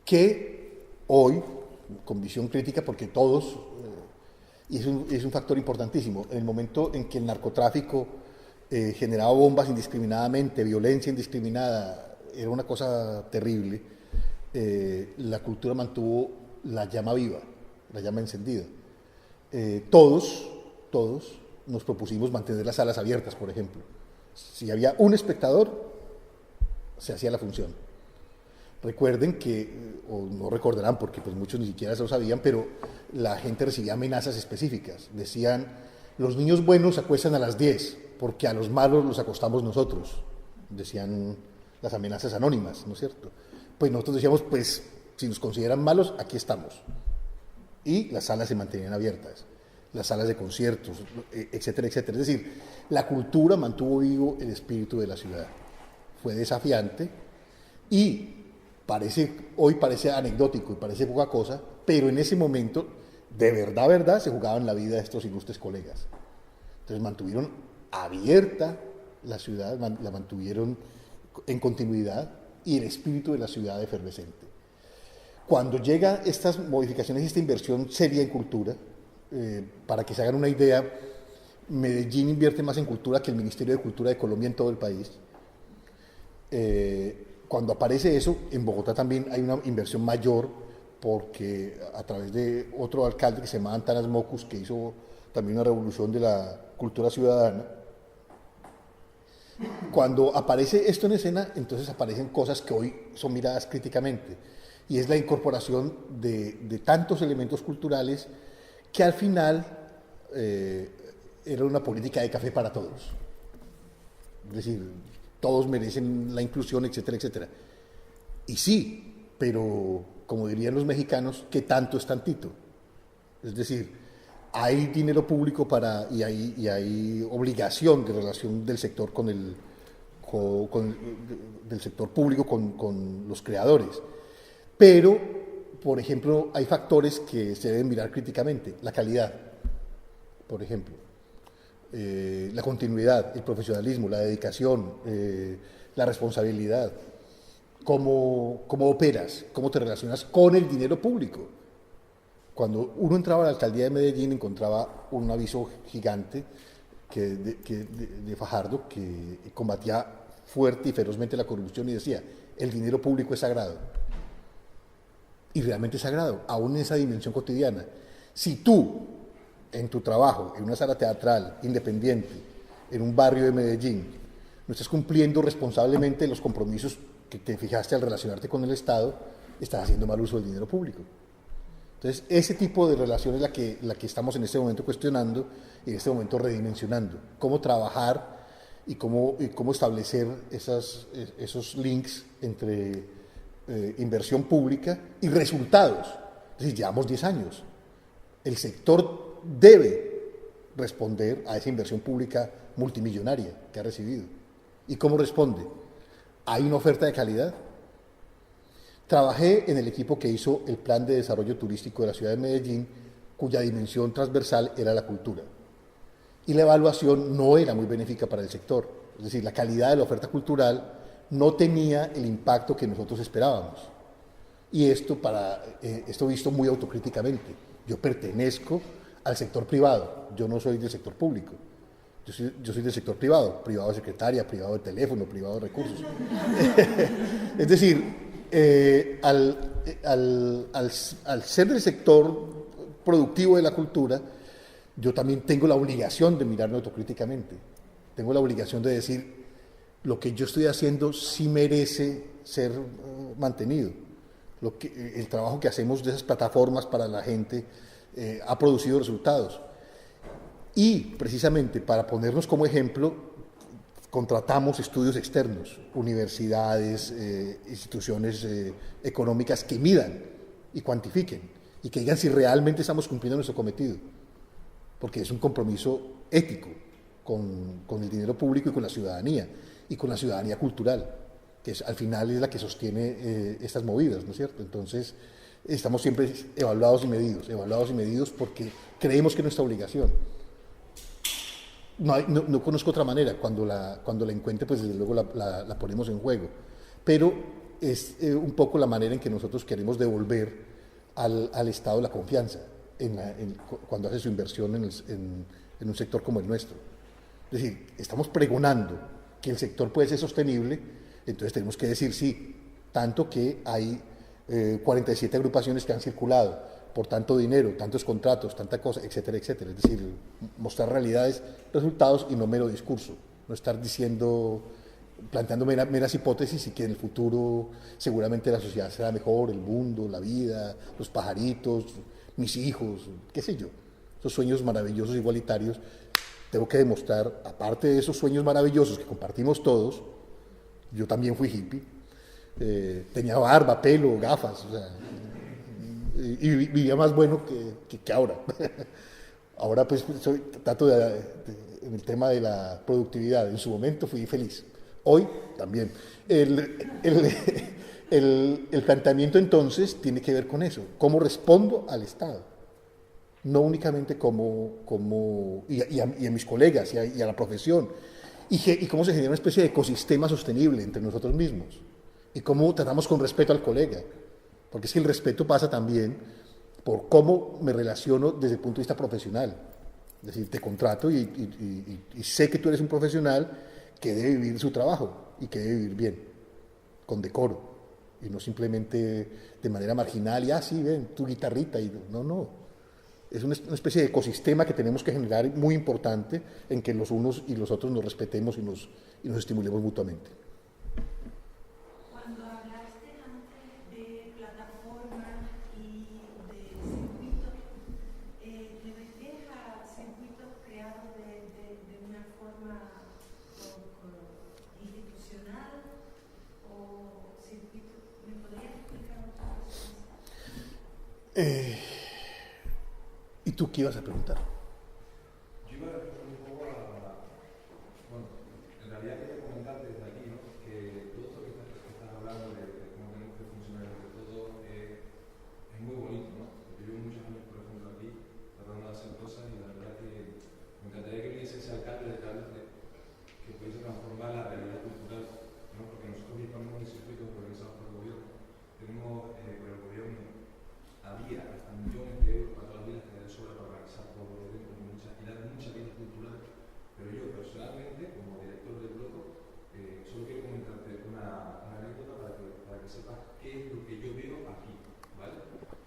que hoy, con visión crítica, porque todos, y es un factor importantísimo, en el momento en que el narcotráfico generaba bombas indiscriminadamente, violencia indiscriminada, era una cosa terrible, la cultura mantuvo la llama viva, la llama encendida. Todos nos propusimos mantener las salas abiertas, por ejemplo. Si había un espectador, se hacía la función. Recuerden que, o no recordarán porque pues muchos ni siquiera se lo sabían, pero la gente recibía amenazas específicas. Decían, los niños buenos se acuestan a las 10, porque a los malos los acostamos nosotros. Decían las amenazas anónimas, ¿no es cierto? Pues nosotros decíamos, pues si nos consideran malos, aquí estamos. Y las salas se mantenían abiertas, las salas de conciertos, etcétera, etcétera. Es decir, la cultura mantuvo vivo el espíritu de la ciudad. Fue desafiante y hoy parece anecdótico y parece poca cosa, pero en ese momento de verdad, se jugaban la vida de estos ilustres colegas. Entonces mantuvieron abierta la ciudad, la mantuvieron en continuidad y el espíritu de la ciudad efervescente. Cuando llegan estas modificaciones y esta inversión seria en cultura, para que se hagan una idea, Medellín invierte más en cultura que el Ministerio de Cultura de Colombia en todo el país. Cuando aparece eso, en Bogotá también hay una inversión mayor, porque a través de otro alcalde que se llamaba Antanas Mocus, que hizo también una revolución de la cultura ciudadana, cuando aparece esto en escena, entonces aparecen cosas que hoy son miradas críticamente, y es la incorporación de tantos elementos culturales que al final era una política de café para todos. Es decir, todos merecen la inclusión, etcétera, etcétera. Y sí, pero como dirían los mexicanos, ¿qué tanto es tantito? Es decir, hay dinero público y hay obligación de relación del sector del sector público con los creadores. Pero, por ejemplo, hay factores que se deben mirar críticamente. La calidad, por ejemplo. La continuidad, el profesionalismo, la dedicación, la responsabilidad. Cómo operas, cómo te relacionas con el dinero público. Cuando uno entraba a la alcaldía de Medellín encontraba un aviso gigante de Fajardo que combatía fuerte y ferozmente la corrupción y decía, el dinero público es sagrado. Y realmente es sagrado, aún en esa dimensión cotidiana. Si tú, en tu trabajo, en una sala teatral independiente, en un barrio de Medellín, no estás cumpliendo responsablemente los compromisos que te fijaste al relacionarte con el Estado, estás haciendo mal uso del dinero público. Entonces, ese tipo de relación es la que estamos en este momento cuestionando y en este momento redimensionando. Cómo trabajar y cómo establecer esos links entre inversión pública y resultados. Es decir, llevamos 10 años. El sector debe responder a esa inversión pública multimillonaria que ha recibido. ¿Y cómo responde? ¿Hay una oferta de calidad? Trabajé en el equipo que hizo el plan de desarrollo turístico de la ciudad de Medellín, cuya dimensión transversal era la cultura. Y la evaluación no era muy benéfica para el sector. Es decir, la calidad de la oferta cultural no tenía el impacto que nosotros esperábamos. Y esto visto muy autocríticamente. Yo pertenezco al sector privado, yo no soy del sector público. Yo soy del sector privado de secretaria, privado de teléfono, privado de recursos. Es decir, al ser del sector productivo de la cultura, yo también tengo la obligación de mirarme autocríticamente. Tengo la obligación de decir, lo que yo estoy haciendo sí merece ser mantenido. El trabajo que hacemos de esas plataformas para la gente ha producido resultados. Y precisamente para ponernos como ejemplo, contratamos estudios externos, universidades, instituciones económicas que midan y cuantifiquen y que digan si realmente estamos cumpliendo nuestro cometido, porque es un compromiso ético con el dinero público y con la ciudadanía cultural, que al final es la que sostiene estas movidas, ¿no es cierto? Entonces, estamos siempre evaluados y medidos porque creemos que es nuestra obligación. No conozco otra manera. Cuando la encuentre, pues desde luego la ponemos en juego. Pero es un poco la manera en que nosotros queremos devolver al Estado la confianza cuando hace su inversión en un sector como el nuestro. Es decir, estamos pregonando que el sector puede ser sostenible, entonces tenemos que decir sí, tanto que hay 47 agrupaciones que han circulado por tanto dinero, tantos contratos, tanta cosa, etcétera, etcétera. Es decir, mostrar realidades, resultados y no mero discurso. No estar planteando meras hipótesis y que en el futuro seguramente la sociedad será mejor, el mundo, la vida, los pajaritos, mis hijos, qué sé yo. Esos sueños maravillosos, igualitarios. Tengo que demostrar, aparte de esos sueños maravillosos que compartimos todos, yo también fui hippie, tenía barba, pelo, gafas, o sea, y vivía más bueno que ahora. Ahora pues trato en el tema de la productividad, en su momento fui feliz, hoy también. El planteamiento entonces tiene que ver con eso, cómo respondo al Estado. no únicamente y a mis colegas y a la profesión, y cómo se genera una especie de ecosistema sostenible entre nosotros mismos, y cómo tratamos con respeto al colega, porque es que el respeto pasa también por cómo me relaciono desde el punto de vista profesional. Es decir, te contrato y sé que tú eres un profesional que debe vivir su trabajo y que debe vivir bien, con decoro, y no simplemente de manera marginal y sí, ven, tu guitarrita, no. Es una especie de ecosistema que tenemos que generar muy importante en que los unos y los otros nos respetemos y nos estimulemos mutuamente. Cuando hablaste antes de plataforma y de circuitos, ¿te refieres a circuitos creados de una forma institucional o circuitos? ¿Me podrías explicar otra cosa? ¿Y tú qué ibas a preguntar? Yo iba a responder un poco bueno, en realidad quería comentarte desde aquí, ¿no? Que todo esto que estás hablando de cómo tenemos que funcionar entre todos es muy bonito, ¿no? Yo llevo muchos años, por ejemplo, aquí tratando de hacer cosas y la verdad que me encantaría que viniese ese alcalde de Cádiz que pudiese transformar la realidad cultural, ¿no? Porque nosotros disponemos de circuitos organizados por el gobierno, tenemos por el gobierno había hasta millones de euros para todas las vidas que de sobra para organizar todos los eventos y dar mucha vida cultural, pero yo personalmente, como director del bloque, solo quiero comentarte una anécdota para que sepas qué es lo que yo veo aquí, ¿vale?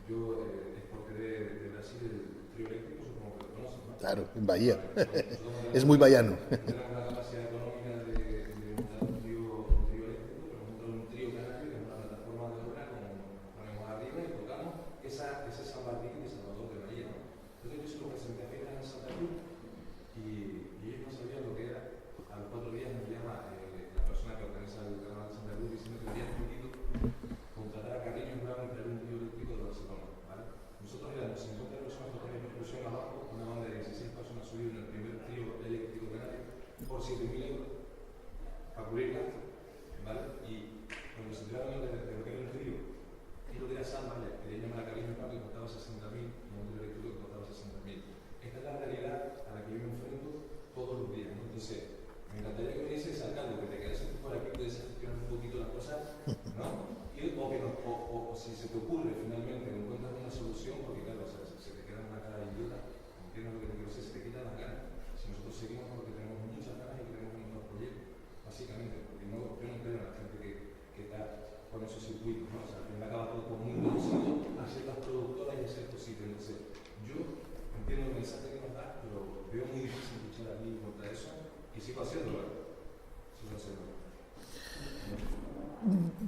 Yo, es porque de Brasil, el trío eléctrico, supongo que lo conoces, ¿no? Claro, en Bahía. Nosotros Es muy bahiano. tenemos la capacidad económica de montar un trío eléctrico, pero montar un trío canario, que es una plataforma de obra, como nos ponemos arriba y tocamos ese San Martín de Salvador de Bahía, ¿no? Entonces yo se lo presenté a fiestas en Santa Cruz y ellos no sabían lo que era. A los 4 días me llama la persona que organiza el carnaval de Santa Cruz diciendo que habían podido contratar a Carreño Brown y traer un trío eléctrico de Barcelona, ¿vale? Nosotros éramos 50 personas tocando en percusión abajo, una banda de 16 personas subió en el primer trío eléctrico canario por 7.000 euros para cubrir gastos, ¿vale? Y cuando se enteraron de lo que era un trío, y lo de la samba, quería llamar a Carreño Brown que costaba 60.000 y un trío eléctrico que costaba 60.000. Esta es la realidad a la que yo me enfrento todos los días, ¿no? Entonces, me encantaría que viniese ese alcalde, que te quedases por aquí, pudiese gestionar un poquito las cosas, ¿no? O si se te ocurre finalmente, encuentras una solución, porque claro, o sea, se te queda una cara de idiota, entiendo lo que te quiero decir, se te quitan las ganas. Si nosotros seguimos porque tenemos muchas ganas y queremos un nuevo proyecto, básicamente, porque yo no creo en la gente que está con esos circuitos, ¿no? O sea, al final acaba todo como muy reducido a ciertas productoras y a ciertos sitios. Entonces, yo entiendo el mensaje que nos da, pero veo muy difícil luchar aquí contra eso y sigo haciéndolo.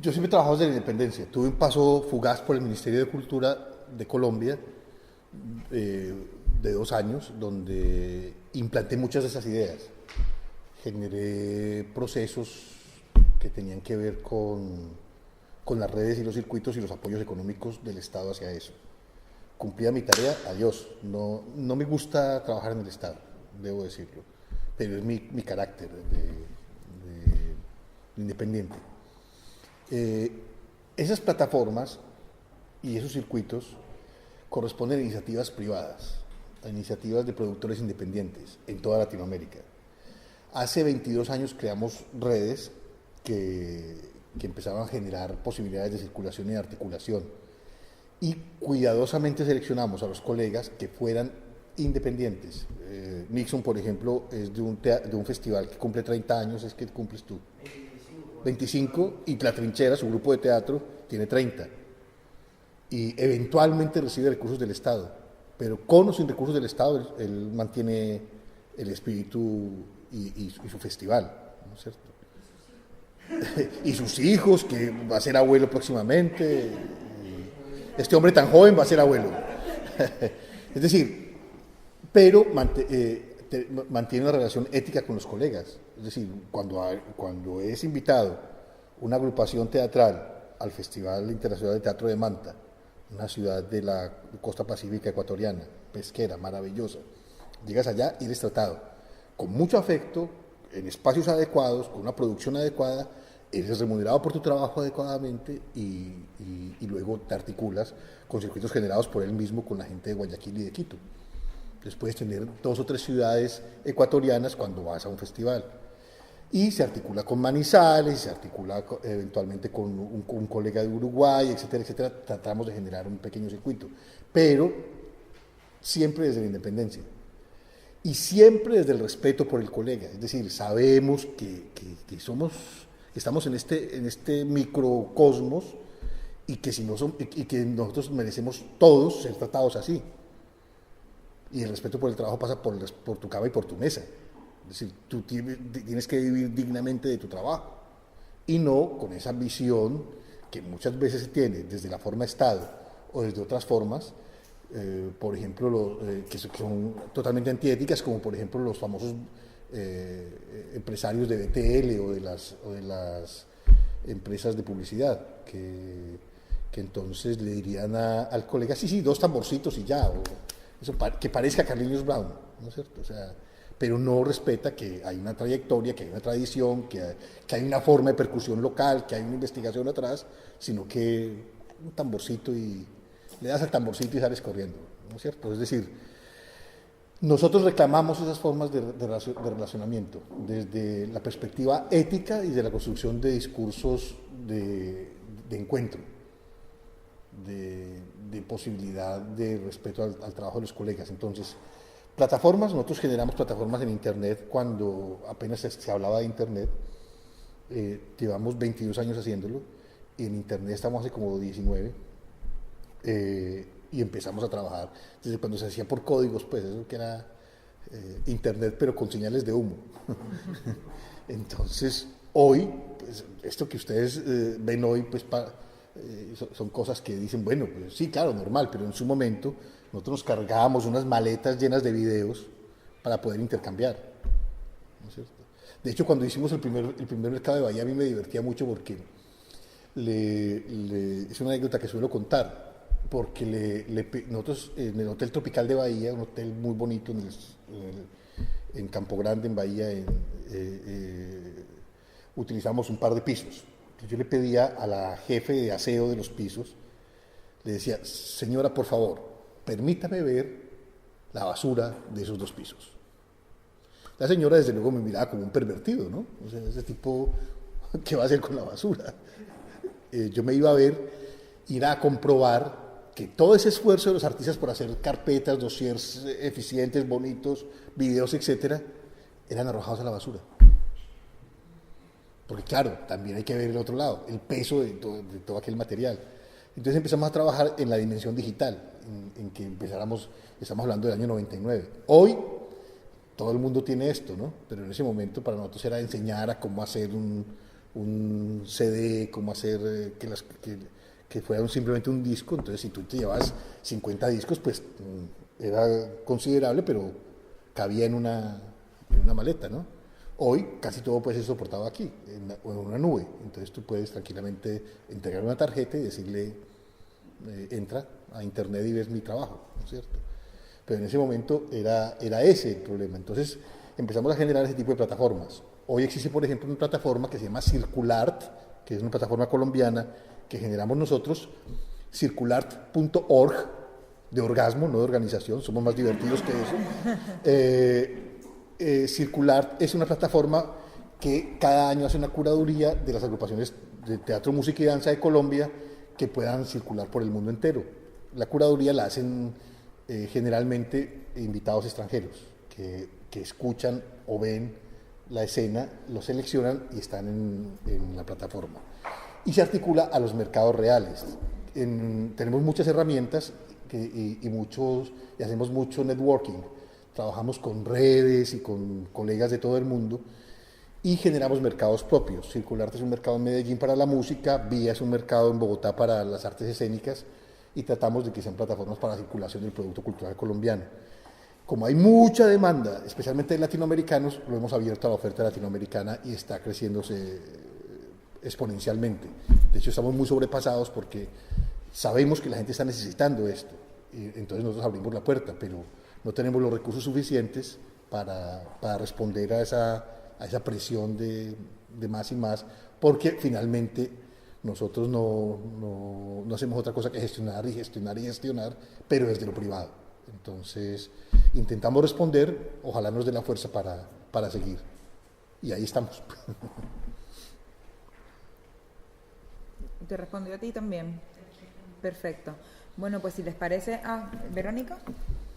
Yo siempre he trabajado desde la independencia. Tuve un paso fugaz por el Ministerio de Cultura de Colombia de 2 años, donde implanté muchas de esas ideas. Generé procesos que tenían que ver con las redes y los circuitos y los apoyos económicos del Estado hacia eso. Cumplía mi tarea, adiós. No me gusta trabajar en el Estado, debo decirlo, pero es mi carácter de independiente. Esas plataformas y esos circuitos corresponden a iniciativas privadas, a iniciativas de productores independientes en toda Latinoamérica. Hace 22 años creamos redes que empezaban a generar posibilidades de circulación y de articulación, y cuidadosamente seleccionamos a los colegas que fueran independientes. Nixon, por ejemplo, es de un festival que cumple 30 años, es que cumples tú. 25, y La Trinchera, su grupo de teatro, tiene 30. Y eventualmente recibe recursos del Estado, pero con o sin recursos del Estado, él mantiene el espíritu y su festival, ¿no es cierto? Y sus hijos, que va a ser abuelo próximamente. Este hombre tan joven va a ser abuelo. Es decir, pero mantiene una relación ética con los colegas. Es decir, cuando es invitado una agrupación teatral al Festival Internacional de Teatro de Manta, una ciudad de la costa pacífica ecuatoriana, pesquera, maravillosa, llegas allá y eres tratado con mucho afecto, en espacios adecuados, con una producción adecuada, eres remunerado por tu trabajo adecuadamente y luego te articulas con circuitos generados por él mismo con la gente de Guayaquil y de Quito. Entonces puedes tener 2 o 3 ciudades ecuatorianas cuando vas a un festival. Y se articula con Manizales, se articula eventualmente con un colega de Uruguay, etcétera, etcétera. Tratamos de generar un pequeño circuito, pero siempre desde la independencia. Y siempre desde el respeto por el colega. Es decir, sabemos que estamos en este microcosmos y que, y que nosotros merecemos todos ser tratados así. Y el respeto por el trabajo pasa por tu cama y por tu mesa. Es decir, tú tienes que vivir dignamente de tu trabajo y no con esa visión que muchas veces se tiene desde la forma Estado o desde otras formas, por ejemplo, que son totalmente antiéticas, como por ejemplo los famosos empresarios de BTL o de las empresas de publicidad, que entonces le dirían al colega, sí, 2 tamborcitos y ya, o eso, que parezca Carlinhos Brown, ¿no es cierto? O sea, pero no respeta que hay una trayectoria, que hay una tradición, que hay una forma de percusión local, que hay una investigación atrás, sino que un tamborcito y le das al tamborcito y sales corriendo, ¿no es cierto? Es decir, nosotros reclamamos esas formas de relacionamiento desde la perspectiva ética y de la construcción de discursos de encuentro, de posibilidad de respeto al trabajo de los colegas. Entonces, plataformas, nosotros generamos plataformas en Internet cuando apenas se hablaba de Internet. Llevamos 22 años haciéndolo y en Internet estamos hace como 19 y empezamos a trabajar desde cuando se hacía por códigos, pues eso que era Internet pero con señales de humo. Entonces hoy, pues, esto que ustedes ven hoy, pues son cosas que dicen, bueno, pues sí, claro, normal, pero en su momento nosotros nos cargábamos unas maletas llenas de videos para poder intercambiar, ¿no es cierto? De hecho, cuando hicimos el primer mercado de Bahía, a mí me divertía mucho porque es una anécdota que suelo contar, porque nosotros en el Hotel Tropical de Bahía, un hotel muy bonito en Campo Grande, en Bahía, utilizamos un par de pisos. Yo le pedía a la jefe de aseo de los pisos, le decía, señora, por favor, permítame ver la basura de esos 2 pisos. La señora desde luego me miraba como un pervertido, ¿no? O sea, ese tipo, ¿qué va a hacer con la basura? Yo me iba a ir a comprobar que todo ese esfuerzo de los artistas por hacer carpetas, dossiers eficientes, bonitos, videos, etcétera, eran arrojados a la basura. Porque claro, también hay que ver el otro lado, el peso de todo aquel material. Entonces empezamos a trabajar en la dimensión digital, en que estamos hablando del año 99. Hoy todo el mundo tiene esto, ¿no? Pero en ese momento para nosotros era enseñar a cómo hacer un CD, cómo hacer que fuera simplemente un disco. Entonces si tú te llevas 50 discos, pues era considerable, pero cabía en una maleta, ¿no? Hoy casi todo puede ser soportado aquí, o en una nube. Entonces tú puedes tranquilamente entregar una tarjeta y decirle, entra a Internet y ves mi trabajo, ¿no es cierto? Pero en ese momento era ese el problema. Entonces empezamos a generar ese tipo de plataformas. Hoy existe, por ejemplo, una plataforma que se llama Circulart, que es una plataforma colombiana que generamos nosotros, circulart.org, de orgasmo, no de organización, somos más divertidos que eso. Circulart es una plataforma que cada año hace una curaduría de las agrupaciones de teatro, música y danza de Colombia que puedan circular por el mundo entero. La curaduría la hacen generalmente invitados extranjeros que escuchan o ven la escena, lo seleccionan y están en la plataforma. Y se articula a los mercados reales. Tenemos muchas herramientas y hacemos mucho networking. Trabajamos con redes y con colegas de todo el mundo y generamos mercados propios. Circularte es un mercado en Medellín para la música, Vía es un mercado en Bogotá para las artes escénicas y tratamos de que sean plataformas para la circulación del producto cultural colombiano. Como hay mucha demanda, especialmente de latinoamericanos, lo hemos abierto a la oferta latinoamericana y está creciéndose exponencialmente. De hecho, estamos muy sobrepasados porque sabemos que la gente está necesitando esto. Y entonces nosotros abrimos la puerta, pero no tenemos los recursos suficientes para responder a esa presión de más y más porque finalmente nosotros no hacemos otra cosa que gestionar y gestionar y gestionar, pero desde lo privado. Entonces, intentamos responder, ojalá nos dé la fuerza para seguir. Y ahí estamos. ¿Te respondió a ti también? Perfecto. Bueno, pues si les parece... Ah, Verónica.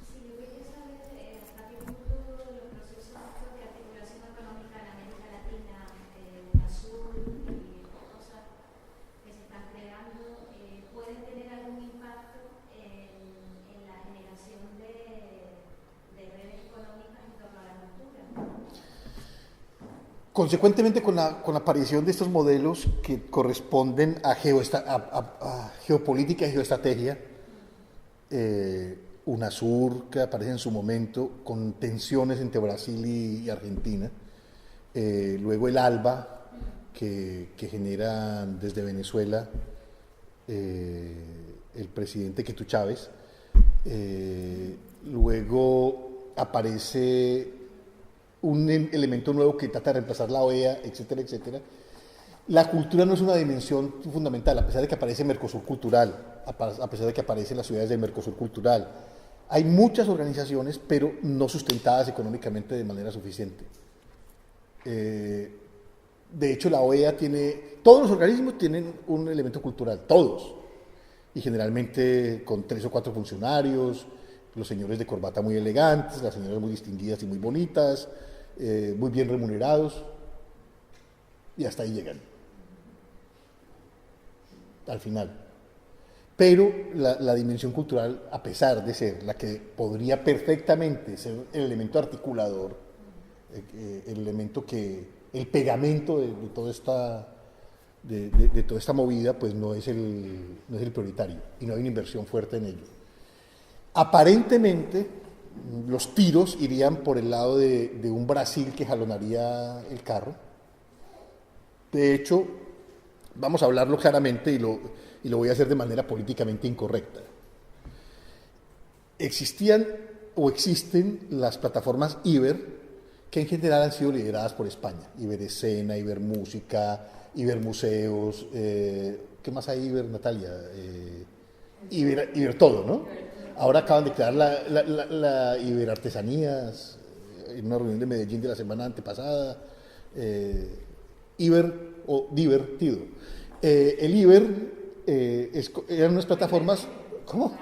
Sí, yo quería saber hasta qué punto los procesos de articulación económica en América Latina, UNASUR y cosas que se están creando, pueden tener algún impacto en la generación de redes económicas en torno a la cultura. Consecuentemente, con la aparición de estos modelos que corresponden a geopolítica y geoestrategia, UNASUR, que aparece en su momento, con tensiones entre Brasil y Argentina, luego el ALBA, que genera desde Venezuela el presidente Quito Chávez, luego aparece un elemento nuevo que trata de reemplazar la OEA, etcétera, etcétera. La cultura no es una dimensión fundamental, a pesar de que aparece Mercosur Cultural, a pesar de que aparecen las ciudades del Mercosur Cultural. Hay muchas organizaciones, pero no sustentadas económicamente de manera suficiente. De hecho, la OEA todos los organismos tienen un elemento cultural, todos, y generalmente con 3 o 4 funcionarios, los señores de corbata muy elegantes, las señoras muy distinguidas y muy bonitas, muy bien remunerados, y hasta ahí llegan, al final. Pero la dimensión cultural, a pesar de ser la que podría perfectamente ser el elemento articulador, el elemento el pegamento de toda esta movida, pues no es el prioritario, y no hay una inversión fuerte en ello. Aparentemente, los tiros irían por el lado de un Brasil que jalonaría el carro. De hecho, vamos a hablarlo claramente y lo voy a hacer de manera políticamente incorrecta. Existían o existen las plataformas Iber, que en general han sido lideradas por España. Iberescena, Ibermúsica, Ibermuseos, ¿qué más hay Iber, Natalia? Iber todo, ¿no? Ahora acaban de crear la Iberartesanías en una reunión de Medellín de la semana antepasada. Iber o divertido. El Iber eran unas plataformas. ¿Cómo?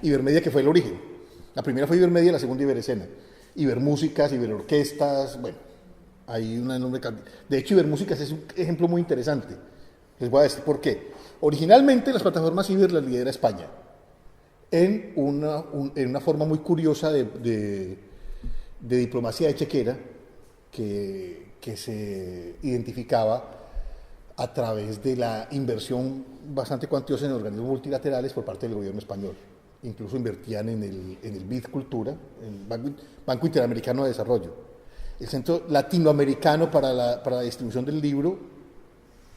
Ibermedia, que fue el origen. La primera fue Ibermedia, la segunda Iberescena. Ibermúsicas, Iberorquestas, bueno, hay una enorme cantidad. De hecho, Ibermúsicas es un ejemplo muy interesante. Les voy a decir por qué. Originalmente las plataformas Iber las lidera España, en una forma muy curiosa de diplomacia de chequera que se identificaba a través de la inversión bastante cuantiosa en organismos multilaterales por parte del gobierno español. Incluso invertían en el BID Cultura, el Banco Interamericano de Desarrollo, el Centro Latinoamericano para la distribución del libro,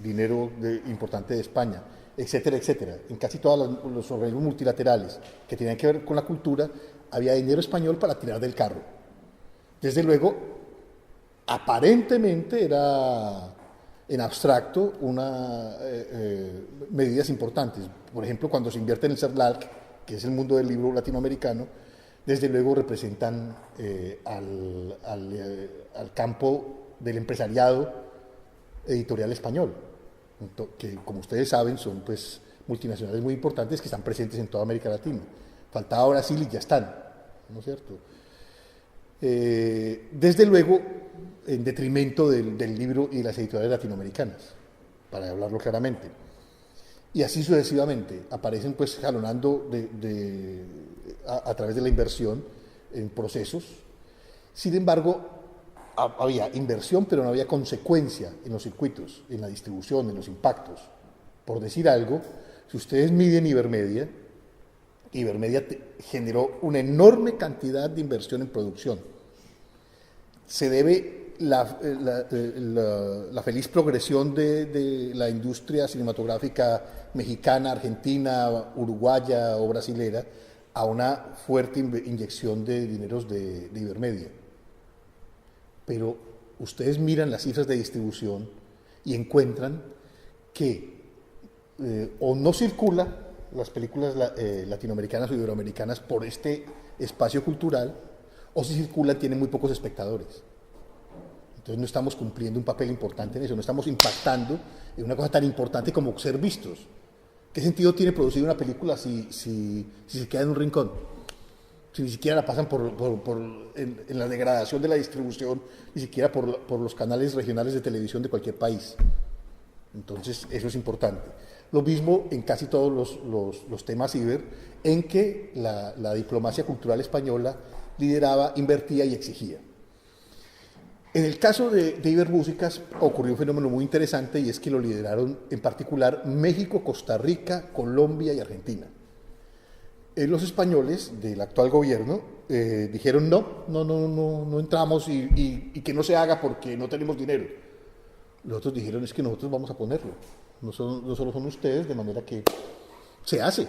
dinero importante de España, etcétera, etcétera. En casi todos los organismos multilaterales que tenían que ver con la cultura, había dinero español para tirar del carro. Desde luego, aparentemente era en abstracto medidas importantes. Por ejemplo, cuando se invierte en el CERLAC, que es el mundo del libro latinoamericano, desde luego representan al campo del empresariado editorial español, que como ustedes saben son pues multinacionales muy importantes que están presentes en toda América Latina. Faltaba Brasil y ya están, ¿no es cierto? Desde luego en detrimento del libro y las editoriales latinoamericanas, para hablarlo claramente. Y así sucesivamente, aparecen pues jalonando a través de la inversión en procesos. Sin embargo, había inversión, pero no había consecuencia en los circuitos, en la distribución, en los impactos. Por decir algo, si ustedes miden Ibermedia generó una enorme cantidad de inversión en producción. Se debe la feliz progresión de la industria cinematográfica mexicana, argentina, uruguaya o brasilera a una fuerte inyección de dineros de Ibermedia. Pero ustedes miran las cifras de distribución y encuentran que o no circula las películas latinoamericanas o iberoamericanas por este espacio cultural, o si circulan tienen muy pocos espectadores. Entonces no estamos cumpliendo un papel importante en eso, no estamos impactando en una cosa tan importante como ser vistos. ¿Qué sentido tiene producir una película si se queda en un rincón? Si ni siquiera la pasan en la degradación de la distribución, ni siquiera por los canales regionales de televisión de cualquier país. Entonces, eso es importante. Lo mismo en casi todos los temas ciber, en que la diplomacia cultural española lideraba, invertía y exigía. En el caso de Ibermúsicas ocurrió un fenómeno muy interesante, y es que lo lideraron en particular México, Costa Rica, Colombia y Argentina. Los españoles del actual gobierno dijeron no entramos y que no se haga porque no tenemos dinero. Los otros dijeron es que nosotros vamos a ponerlo, no solo son ustedes, de manera que se hace.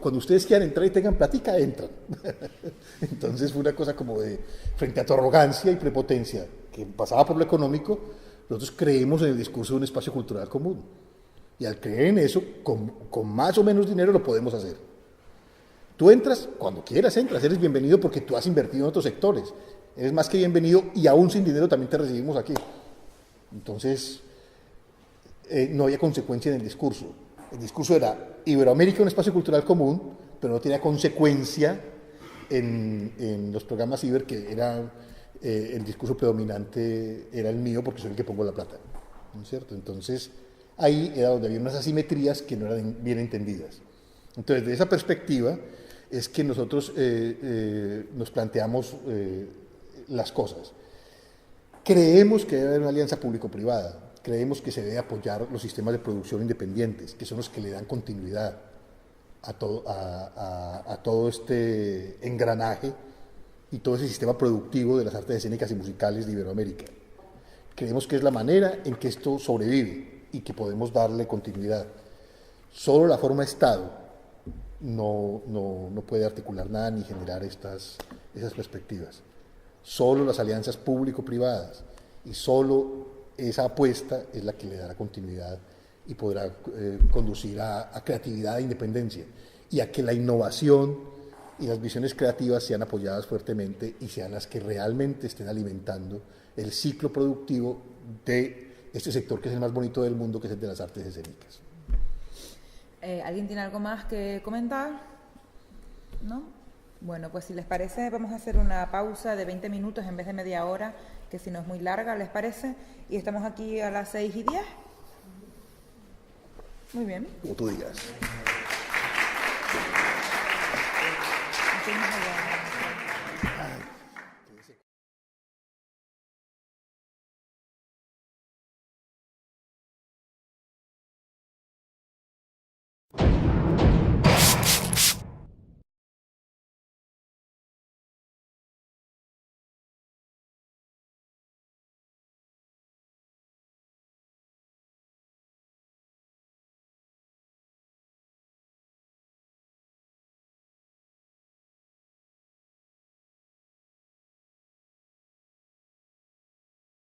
Cuando ustedes quieran entrar y tengan plática, entran. Entonces fue una cosa como de, frente a tu arrogancia y prepotencia, que pasaba por lo económico, nosotros creemos en el discurso de un espacio cultural común. Y al creer en eso, con más o menos dinero lo podemos hacer. Tú entras, cuando quieras entras, eres bienvenido porque tú has invertido en otros sectores. Eres más que bienvenido y aún sin dinero también te recibimos aquí. Entonces, no había consecuencia en el discurso. El discurso era Iberoamérica, un espacio cultural común, pero no tenía consecuencia en los programas ciber, que era el discurso predominante, era el mío porque soy el que pongo la plata. ¿No es cierto? Entonces, ahí era donde había unas asimetrías que no eran bien entendidas. Entonces, de esa perspectiva es que nosotros nos planteamos las cosas. Creemos que debe haber una alianza público-privada, creemos que se debe apoyar los sistemas de producción independientes, que son los que le dan continuidad a todo este engranaje y todo ese sistema productivo de las artes escénicas y musicales de Iberoamérica. Creemos que es la manera en que esto sobrevive y que podemos darle continuidad. Solo la forma Estado no puede articular nada ni generar esas perspectivas. Solo las alianzas público-privadas y solo esa apuesta es la que le dará continuidad y podrá conducir a creatividad e independencia, y a que la innovación y las visiones creativas sean apoyadas fuertemente y sean las que realmente estén alimentando el ciclo productivo de este sector que es el más bonito del mundo, que es el de las artes escénicas. ¿Alguien tiene algo más que comentar? ¿No? Bueno, pues si les parece, vamos a hacer una pausa de 20 minutos en vez de media hora, que si no es muy larga, ¿les parece? Y estamos aquí a las 6:10. Muy bien. Como tú digas. Aquí más allá.